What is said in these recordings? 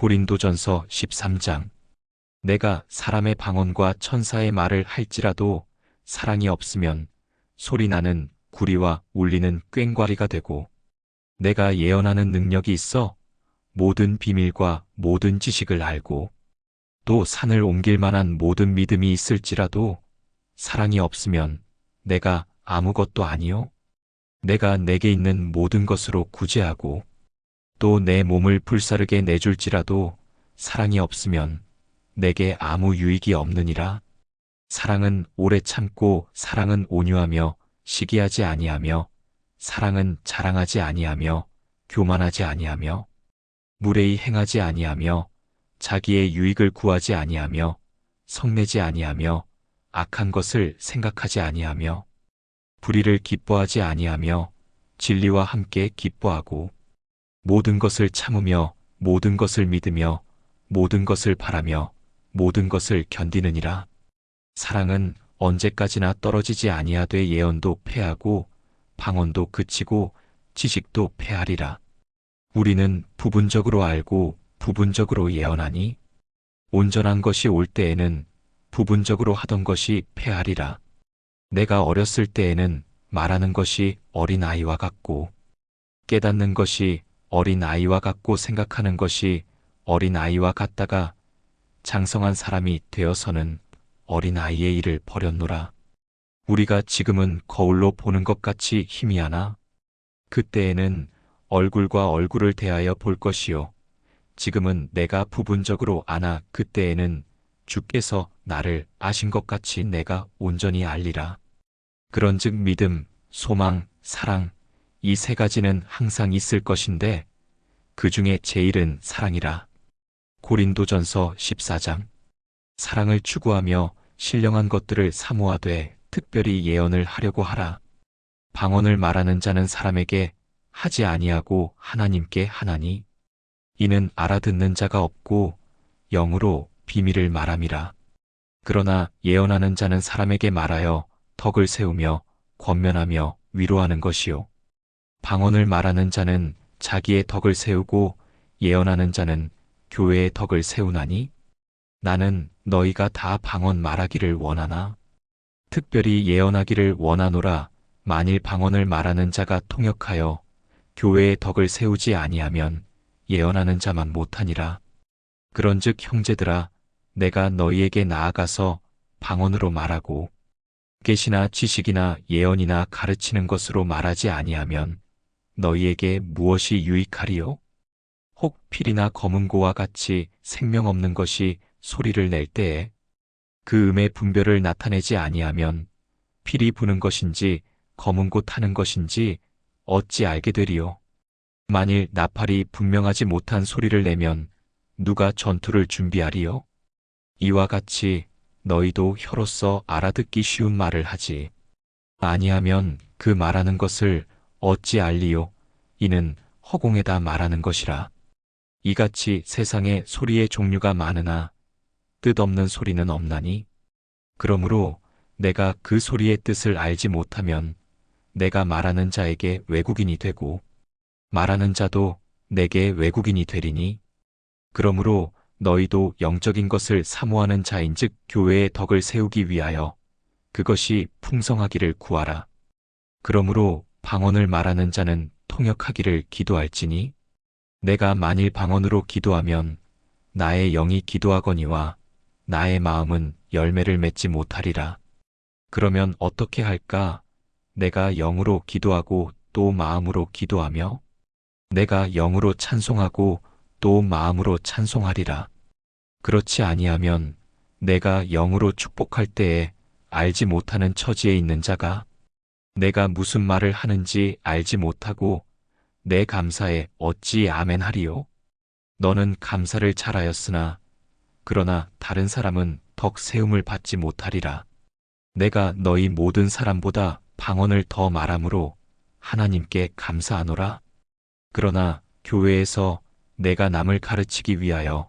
고린도전서 13장. 내가 사람의 방언과 천사의 말을 할지라도 사랑이 없으면 소리나는 구리와 울리는 꽹과리가 되고, 내가 예언하는 능력이 있어 모든 비밀과 모든 지식을 알고, 또 산을 옮길 만한 모든 믿음이 있을지라도 사랑이 없으면 내가 아무것도 아니요. 내가 내게 있는 모든 것으로 구제하고, 또 내 몸을 불사르게 내줄지라도 사랑이 없으면 내게 아무 유익이 없느니라. 사랑은 오래 참고, 사랑은 온유하며 시기하지 아니하며, 사랑은 자랑하지 아니하며 교만하지 아니하며, 무례히 행하지 아니하며, 자기의 유익을 구하지 아니하며, 성내지 아니하며, 악한 것을 생각하지 아니하며, 불의를 기뻐하지 아니하며, 진리와 함께 기뻐하고, 모든 것을 참으며, 모든 것을 믿으며, 모든 것을 바라며, 모든 것을 견디느니라. 사랑은 언제까지나 떨어지지 아니하되 예언도 패하고 방언도 그치고 지식도 패하리라. 우리는 부분적으로 알고 부분적으로 예언하니, 온전한 것이 올 때에는 부분적으로 하던 것이 패하리라. 내가 어렸을 때에는 말하는 것이 어린아이와 같고, 깨닫는 것이 어린아이와 같고, 생각하는 것이 어린아이와 같다가 장성한 사람이 되어서는 어린아이의 일을 버렸노라. 우리가 지금은 거울로 보는 것 같이 희미하나, 그때에는 얼굴과 얼굴을 대하여 볼 것이요. 지금은 내가 부분적으로 아나 그때에는 주께서 나를 아신 것 같이 내가 온전히 알리라. 그런즉 믿음, 소망, 사랑, 이 세 가지는 항상 있을 것인데 그 중에 제일은 사랑이라. 고린도전서 14장. 사랑을 추구하며 신령한 것들을 사모하되 특별히 예언을 하려고 하라. 방언을 말하는 자는 사람에게 하지 아니하고 하나님께 하나니, 이는 알아듣는 자가 없고 영으로 비밀을 말함이라. 그러나 예언하는 자는 사람에게 말하여 덕을 세우며 권면하며 위로하는 것이요. 방언을 말하는 자는 자기의 덕을 세우고 예언하는 자는 교회의 덕을 세우나니, 나는 너희가 다 방언 말하기를 원하나 특별히 예언하기를 원하노라. 만일 방언을 말하는 자가 통역하여 교회의 덕을 세우지 아니하면 예언하는 자만 못하니라. 그런즉 형제들아, 내가 너희에게 나아가서 방언으로 말하고 계시나 지식이나 예언이나 가르치는 것으로 말하지 아니하면 너희에게 무엇이 유익하리요? 혹 필이나 검은고와 같이 생명 없는 것이 소리를 낼 때에 그 음의 분별을 나타내지 아니하면 필이 부는 것인지 검은고 타는 것인지 어찌 알게 되리요? 만일 나팔이 분명하지 못한 소리를 내면 누가 전투를 준비하리요? 이와 같이 너희도 혀로서 알아듣기 쉬운 말을 하지 아니하면 그 말하는 것을 어찌 알리요? 이는 허공에다 말하는 것이라. 이같이 세상에 소리의 종류가 많으나 뜻없는 소리는 없나니, 그러므로 내가 그 소리의 뜻을 알지 못하면 내가 말하는 자에게 외국인이 되고 말하는 자도 내게 외국인이 되리니, 그러므로 너희도 영적인 것을 사모하는 자인즉 교회의 덕을 세우기 위하여 그것이 풍성하기를 구하라. 그러므로 방언을 말하는 자는 통역하기를 기도할지니, 내가 만일 방언으로 기도하면 나의 영이 기도하거니와 나의 마음은 열매를 맺지 못하리라. 그러면 어떻게 할까? 내가 영으로 기도하고 또 마음으로 기도하며 내가 영으로 찬송하고 또 마음으로 찬송하리라. 그렇지 아니하면 내가 영으로 축복할 때에 알지 못하는 처지에 있는 자가 내가 무슨 말을 하는지 알지 못하고 내 감사에 어찌 아멘하리요? 너는 감사를 잘하였으나 그러나 다른 사람은 덕 세움을 받지 못하리라. 내가 너희 모든 사람보다 방언을 더 말함으로 하나님께 감사하노라. 그러나 교회에서 내가 남을 가르치기 위하여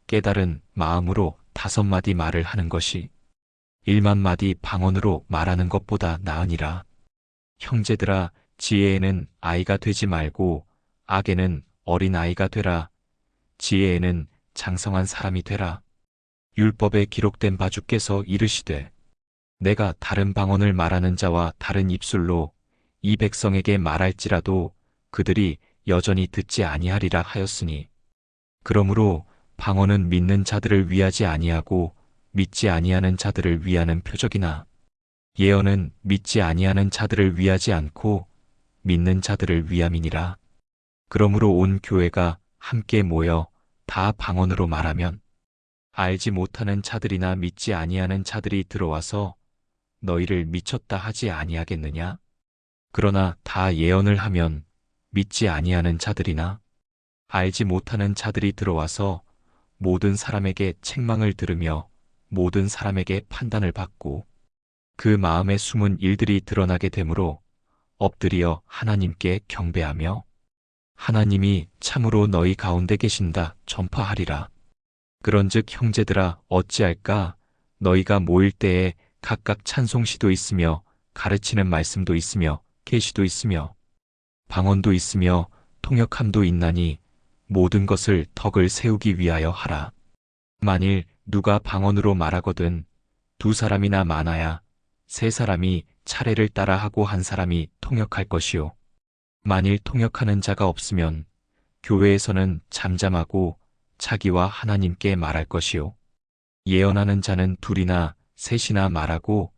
깨달은 마음으로 5마디 말을 하는 것이 1만 마디 방언으로 말하는 것보다 나으니라. 형제들아, 지혜에는 아이가 되지 말고 악에는 어린아이가 되라. 지혜에는 장성한 사람이 되라. 율법에 기록된 바 주께서 이르시되 내가 다른 방언을 말하는 자와 다른 입술로 이 백성에게 말할지라도 그들이 여전히 듣지 아니하리라 하였으니 그러므로 방언은 믿는 자들을 위하지 아니하고 믿지 아니하는 자들을 위하는 표적이나 예언은 믿지 아니하는 자들을 위하지 않고 믿는 자들을 위함이니라. 그러므로 온 교회가 함께 모여 다 방언으로 말하면 알지 못하는 자들이나 믿지 아니하는 자들이 들어와서 너희를 미쳤다 하지 아니하겠느냐? 그러나 다 예언을 하면 믿지 아니하는 자들이나 알지 못하는 자들이 들어와서 모든 사람에게 책망을 들으며 모든 사람에게 판단을 받고 그 마음에 숨은 일들이 드러나게 되므로 엎드려 하나님께 경배하며 하나님이 참으로 너희 가운데 계신다 전파하리라. 그런즉 형제들아 어찌할까? 너희가 모일 때에 각각 찬송시도 있으며 가르치는 말씀도 있으며 계시도 있으며 방언도 있으며 통역함도 있나니 모든 것을 덕을 세우기 위하여 하라. 만일 누가 방언으로 말하거든 두 사람이나 많아야 세 사람이 차례를 따라 하고 한 사람이 통역할 것이요. 만일 통역하는 자가 없으면 교회에서는 잠잠하고 자기와 하나님께 말할 것이요. 예언하는 자는 둘이나 셋이나 말하고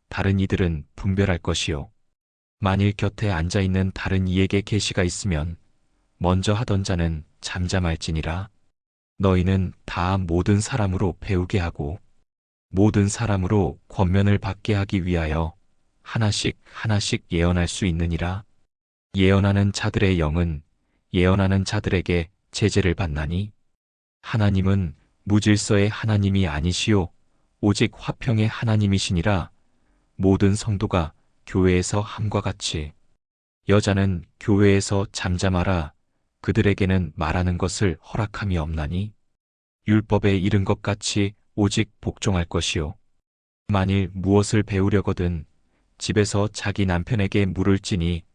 다른 이들은 분별할 것이요. 만일 곁에 앉아있는 다른 이에게 계시가 있으면 먼저 하던 자는 잠잠할지니라. 너희는 다 모든 사람으로 배우게 하고 모든 사람으로 권면을 받게 하기 위하여 하나씩 하나씩 예언할 수 있느니라. 예언하는 자들의 영은 예언하는 자들에게 제재를 받나니 하나님은 무질서의 하나님이 아니시요 오직 화평의 하나님이시니라. 모든 성도가 교회에서 함과 같이 여자는 교회에서 잠잠하라. 그들에게는 말하는 것을 허락함이 없나니 율법에 이른 것 같이 오직 복종할 것이요. 만일 무엇을 배우려거든 집에서 자기 남편에게 물을지니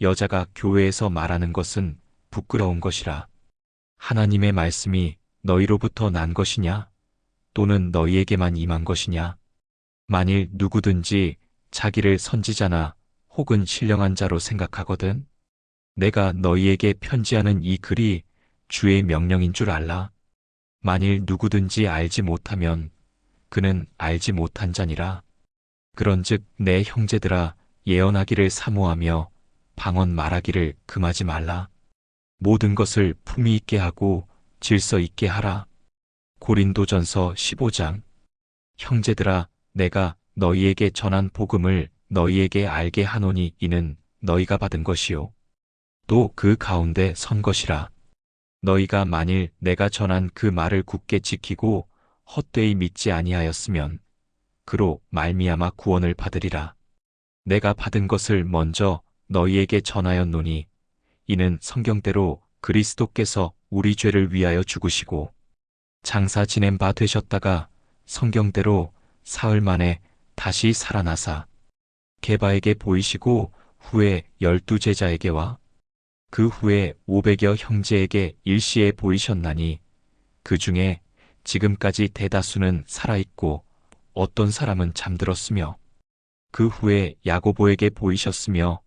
여자가 교회에서 말하는 것은 부끄러운 것이라. 하나님의 말씀이 너희로부터 난 것이냐? 또는 너희에게만 임한 것이냐? 만일 누구든지 자기를 선지자나 혹은 신령한 자로 생각하거든 내가 너희에게 편지하는 이 글이 주의 명령인 줄 알라. 만일 누구든지 알지 못하면 그는 알지 못한 자니라. 그런즉 내 형제들아 예언하기를 사모하며 방언 말하기를 금하지 말라. 모든 것을 품위 있게 하고 질서 있게 하라. 고린도전서 15장. 형제들아 내가 너희에게 전한 복음을 너희에게 알게 하노니 이는 너희가 받은 것이요 또 그 가운데 선 것이라. 너희가 만일 내가 전한 그 말을 굳게 지키고 헛되이 믿지 아니하였으면 그로 말미암아 구원을 받으리라. 내가 받은 것을 먼저 너희에게 전하였노니 이는 성경대로 그리스도께서 우리 죄를 위하여 죽으시고 장사 지낸 바 되셨다가 성경대로 사흘 만에 다시 살아나사 게바에게 보이시고 후에 12 제자에게와 그 후에 500여 형제에게 일시에 보이셨나니 그 중에 지금까지 대다수는 살아있고 어떤 사람은 잠들었으며 그 후에 야고보에게 보이셨으며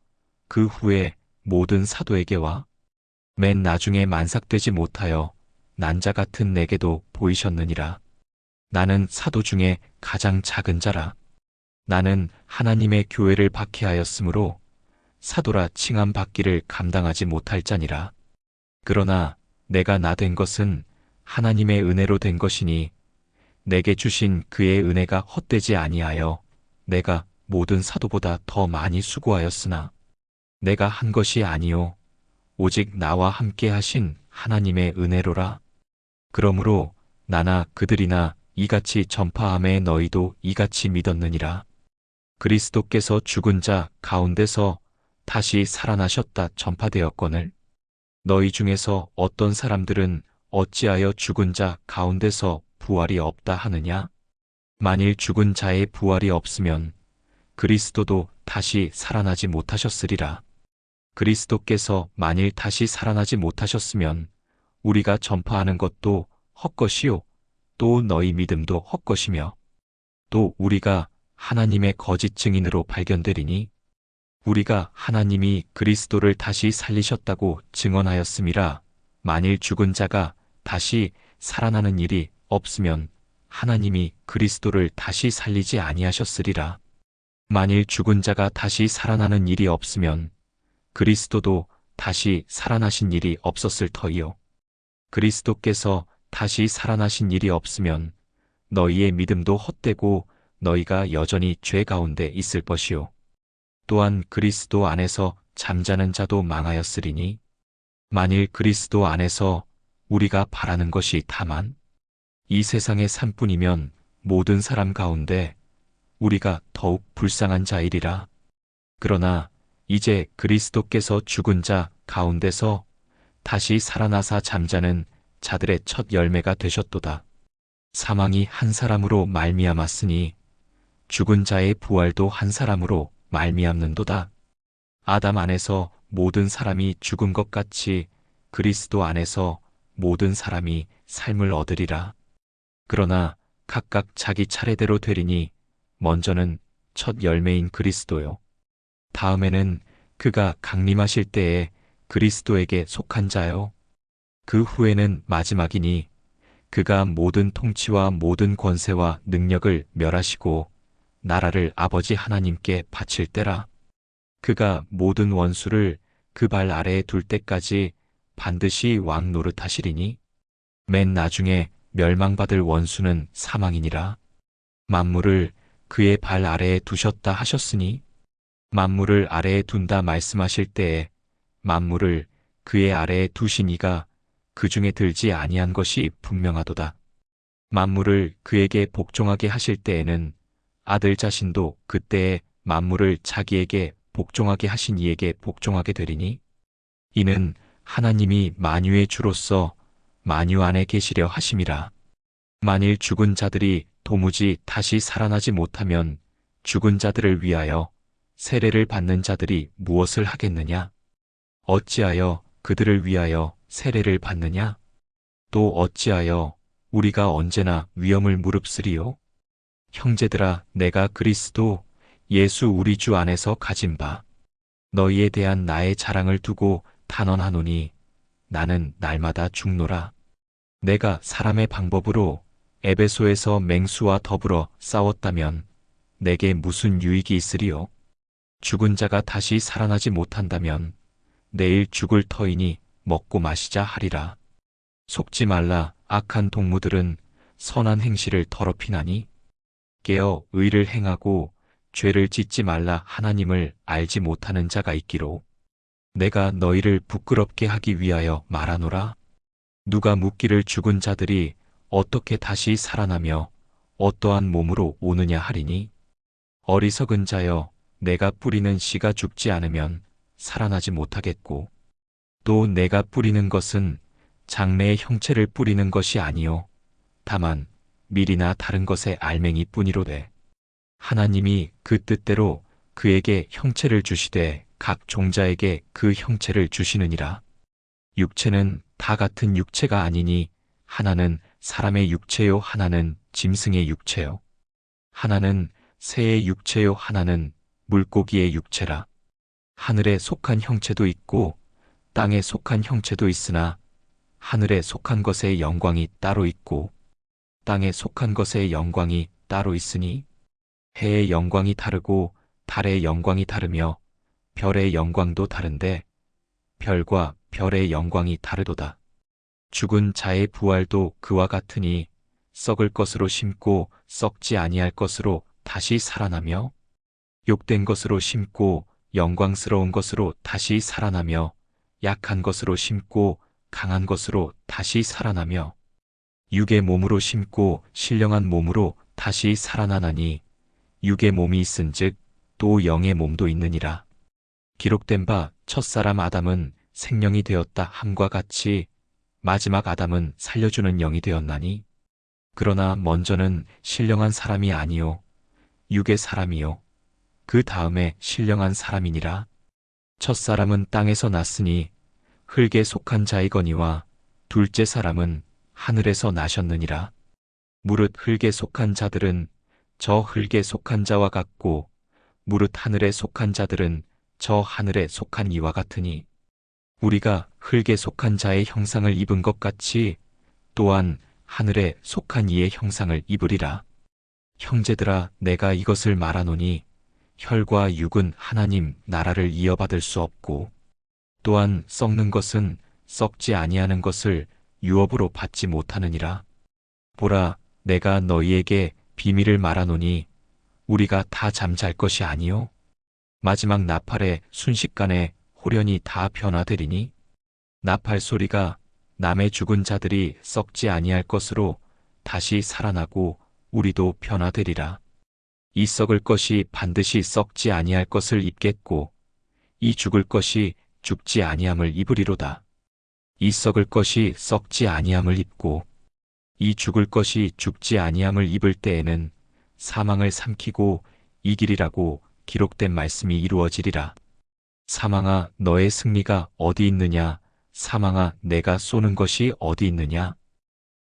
그 후에 모든 사도에게와 맨 나중에 만삭되지 못하여 난자 같은 내게도 보이셨느니라. 나는 사도 중에 가장 작은 자라. 나는 하나님의 교회를 박해하였으므로 사도라 칭함 받기를 감당하지 못할 자니라. 그러나 내가 나 된 것은 하나님의 은혜로 된 것이니 내게 주신 그의 은혜가 헛되지 아니하여 내가 모든 사도보다 더 많이 수고하였으나 내가 한 것이 아니요 오직 나와 함께 하신 하나님의 은혜로라. 그러므로 나나 그들이나 이같이 전파함에 너희도 이같이 믿었느니라. 그리스도께서 죽은 자 가운데서 다시 살아나셨다 전파되었거늘 너희 중에서 어떤 사람들은 어찌하여 죽은 자 가운데서 부활이 없다 하느냐? 만일 죽은 자의 부활이 없으면 그리스도도 다시 살아나지 못하셨으리라. 그리스도께서 만일 다시 살아나지 못하셨으면 우리가 전파하는 것도 헛것이요 또 너희 믿음도 헛것이며 또 우리가 하나님의 거짓 증인으로 발견되리니 우리가 하나님이 그리스도를 다시 살리셨다고 증언하였음이라. 만일 죽은 자가 다시 살아나는 일이 없으면 하나님이 그리스도를 다시 살리지 아니하셨으리라. 만일 죽은 자가 다시 살아나는 일이 없으면 그리스도도 다시 살아나신 일이 없었을 터이요. 그리스도께서 다시 살아나신 일이 없으면 너희의 믿음도 헛되고 너희가 여전히 죄 가운데 있을 것이요. 또한 그리스도 안에서 잠자는 자도 망하였으리니 만일 그리스도 안에서 우리가 바라는 것이 다만 이 세상의 삶뿐이면 모든 사람 가운데 우리가 더욱 불쌍한 자이리라. 그러나 이제 그리스도께서 죽은 자 가운데서 다시 살아나사 잠자는 자들의 첫 열매가 되셨도다. 사망이 한 사람으로 말미암았으니 죽은 자의 부활도 한 사람으로 말미암는도다. 아담 안에서 모든 사람이 죽은 것 같이 그리스도 안에서 모든 사람이 삶을 얻으리라. 그러나 각각 자기 차례대로 되리니 먼저는 첫 열매인 그리스도요. 다음에는 그가 강림하실 때에 그리스도에게 속한 자요. 그 후에는 마지막이니 그가 모든 통치와 모든 권세와 능력을 멸하시고 나라를 아버지 하나님께 바칠 때라. 그가 모든 원수를 그 발 아래에 둘 때까지 반드시 왕 노릇하시리니 맨 나중에 멸망받을 원수는 사망이니라. 만물을 그의 발 아래에 두셨다 하셨으니 만물을 아래에 둔다 말씀하실 때에 만물을 그의 아래에 두신 이가 그 중에 들지 아니한 것이 분명하도다. 만물을 그에게 복종하게 하실 때에는 아들 자신도 그때에 만물을 자기에게 복종하게 하신 이에게 복종하게 되리니 이는 하나님이 만유의 주로서 만유 안에 계시려 하심이라. 만일 죽은 자들이 도무지 다시 살아나지 못하면 죽은 자들을 위하여 세례를 받는 자들이 무엇을 하겠느냐? 어찌하여 그들을 위하여 세례를 받느냐? 또 어찌하여 우리가 언제나 위험을 무릅쓰리요? 형제들아, 내가 그리스도 예수 우리 주 안에서 가진 바 너희에 대한 나의 자랑을 두고 단언하노니 나는 날마다 죽노라. 내가 사람의 방법으로 에베소에서 맹수와 더불어 싸웠다면 내게 무슨 유익이 있으리요? 죽은 자가 다시 살아나지 못한다면 내일 죽을 터이니 먹고 마시자 하리라. 속지 말라. 악한 동무들은 선한 행실을 더럽히나니 깨어 의를 행하고 죄를 짓지 말라. 하나님을 알지 못하는 자가 있기로 내가 너희를 부끄럽게 하기 위하여 말하노라. 누가 묻기를 죽은 자들이 어떻게 다시 살아나며 어떠한 몸으로 오느냐 하리니 어리석은 자여, 내가 뿌리는 씨가 죽지 않으면 살아나지 못하겠고 또 내가 뿌리는 것은 장래의 형체를 뿌리는 것이 아니요 다만 밀이나 다른 것의 알맹이 뿐이로되 하나님이 그 뜻대로 그에게 형체를 주시되 각 종자에게 그 형체를 주시느니라. 육체는 다 같은 육체가 아니니 하나는 사람의 육체요 하나는 짐승의 육체요 하나는 새의 육체요 하나는 물고기의 육체라. 하늘에 속한 형체도 있고 땅에 속한 형체도 있으나 하늘에 속한 것의 영광이 따로 있고 땅에 속한 것의 영광이 따로 있으니 해의 영광이 다르고 달의 영광이 다르며 별의 영광도 다른데 별과 별의 영광이 다르도다. 죽은 자의 부활도 그와 같으니 썩을 것으로 심고 썩지 아니할 것으로 다시 살아나며 욕된 것으로 심고 영광스러운 것으로 다시 살아나며 약한 것으로 심고 강한 것으로 다시 살아나며 육의 몸으로 심고 신령한 몸으로 다시 살아나나니 육의 몸이 있은즉 또 영의 몸도 있느니라. 기록된 바 첫사람 아담은 생명이 되었다 함과 같이 마지막 아담은 살려주는 영이 되었나니 그러나 먼저는 신령한 사람이 아니요 육의 사람이요 그 다음에 신령한 사람이니라. 첫사람은 땅에서 났으니 흙에 속한 자이거니와 둘째 사람은 하늘에서 나셨느니라. 무릇 흙에 속한 자들은 저 흙에 속한 자와 같고 무릇 하늘에 속한 자들은 저 하늘에 속한 이와 같으니 우리가 흙에 속한 자의 형상을 입은 것 같이 또한 하늘에 속한 이의 형상을 입으리라. 형제들아, 내가 이것을 말하노니 혈과 육은 하나님 나라를 이어받을 수 없고 또한 썩는 것은 썩지 아니하는 것을 유업으로 받지 못하느니라. 보라, 내가 너희에게 비밀을 말하노니 우리가 다 잠잘 것이 아니요 마지막 나팔의 순식간에 홀연히 다 변화되리니 나팔 소리가 남의 죽은 자들이 썩지 아니할 것으로 다시 살아나고 우리도 변화되리라. 이 썩을 것이 반드시 썩지 아니할 것을 입겠고 이 죽을 것이 죽지 아니함을 입으리로다. 이 썩을 것이 썩지 아니함을 입고 이 죽을 것이 죽지 아니함을 입을 때에는 사망을 삼키고 이기리라고 기록된 말씀이 이루어지리라. 사망아, 너의 승리가 어디 있느냐? 사망아, 내가 쏘는 것이 어디 있느냐?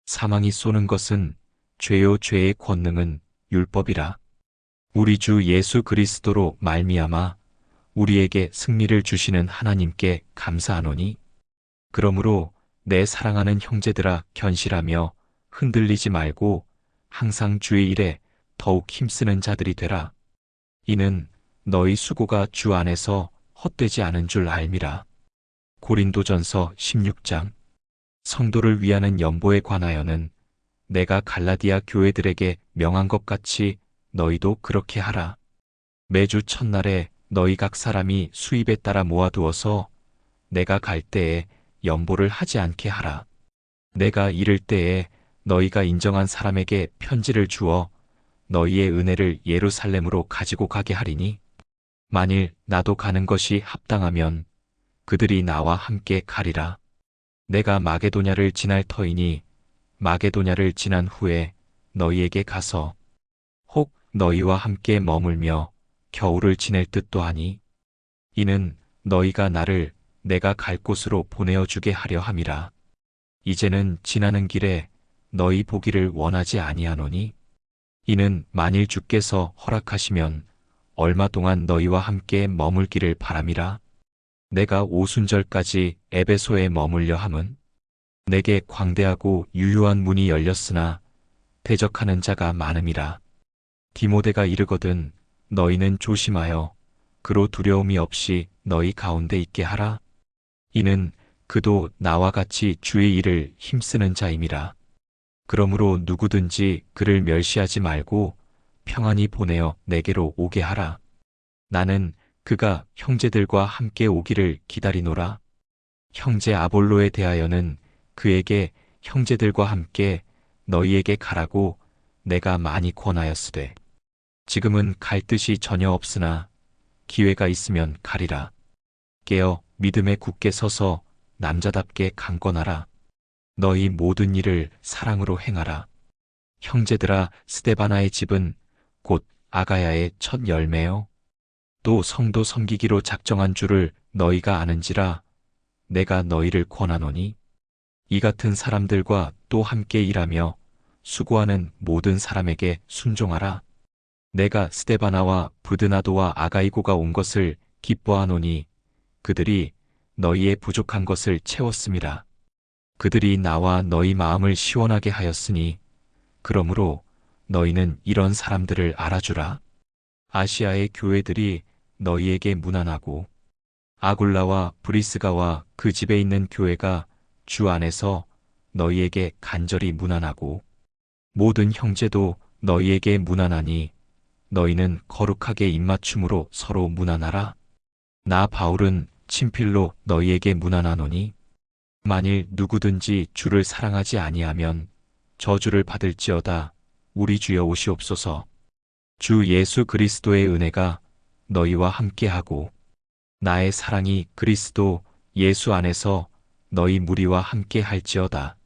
사망이 쏘는 것은 죄요 죄의 권능은 율법이라. 우리 주 예수 그리스도로 말미암아 우리에게 승리를 주시는 하나님께 감사하노니 그러므로 내 사랑하는 형제들아 견실하며 흔들리지 말고 항상 주의 일에 더욱 힘쓰는 자들이 되라. 이는 너희 수고가 주 안에서 헛되지 않은 줄 알미라. 고린도전서 16장. 성도를 위하는 연보에 관하여는 내가 갈라디아 교회들에게 명한 것 같이 너희도 그렇게 하라. 매주 첫날에 너희 각 사람이 수입에 따라 모아두어서 내가 갈 때에 연보를 하지 않게 하라. 내가 이를 때에 너희가 인정한 사람에게 편지를 주어 너희의 은혜를 예루살렘으로 가지고 가게 하리니 만일 나도 가는 것이 합당하면 그들이 나와 함께 가리라. 내가 마게도냐를 지날 터이니 마게도냐를 지난 후에 너희에게 가서 혹 너희와 함께 머물며 겨울을 지낼 듯도 하니 이는 너희가 나를 내가 갈 곳으로 보내어 주게 하려 함이라. 이제는 지나는 길에 너희 보기를 원하지 아니하노니 이는 만일 주께서 허락하시면 얼마 동안 너희와 함께 머물기를 바람이라. 내가 오순절까지 에베소에 머물려 함은 내게 광대하고 유효한 문이 열렸으나 대적하는 자가 많음이라. 디모데가 이르거든 너희는 조심하여 그로 두려움이 없이 너희 가운데 있게 하라. 이는 그도 나와 같이 주의 일을 힘쓰는 자임이라. 그러므로 누구든지 그를 멸시하지 말고 평안히 보내어 내게로 오게 하라. 나는 그가 형제들과 함께 오기를 기다리노라. 형제 아볼로에 대하여는 그에게 형제들과 함께 너희에게 가라고 내가 많이 권하였으되 지금은 갈 뜻이 전혀 없으나 기회가 있으면 가리라. 깨어 믿음에 굳게 서서 남자답게 강건하라. 너희 모든 일을 사랑으로 행하라. 형제들아, 스데바나의 집은 곧 아가야의 첫 열매요. 또 성도 섬기기로 작정한 줄을 너희가 아는지라 내가 너희를 권하노니 이 같은 사람들과 또 함께 일하며 수고하는 모든 사람에게 순종하라. 내가 스데바나와 부드나도와 아가이고가 온 것을 기뻐하노니 그들이 너희의 부족한 것을 채웠음이라. 그들이 나와 너희 마음을 시원하게 하였으니 그러므로 너희는 이런 사람들을 알아주라. 아시아의 교회들이 너희에게 문안하고 아굴라와 브리스가와 그 집에 있는 교회가 주 안에서 너희에게 간절히 문안하고 모든 형제도 너희에게 문안하니 너희는 거룩하게 입맞춤으로 서로 문안하라. 나 바울은 친필로 너희에게 문안하노니 만일 누구든지 주를 사랑하지 아니하면 저주를 받을지어다. 우리 주여 오시옵소서. 주 예수 그리스도의 은혜가 너희와 함께하고 나의 사랑이 그리스도 예수 안에서 너희 무리와 함께 할지어다.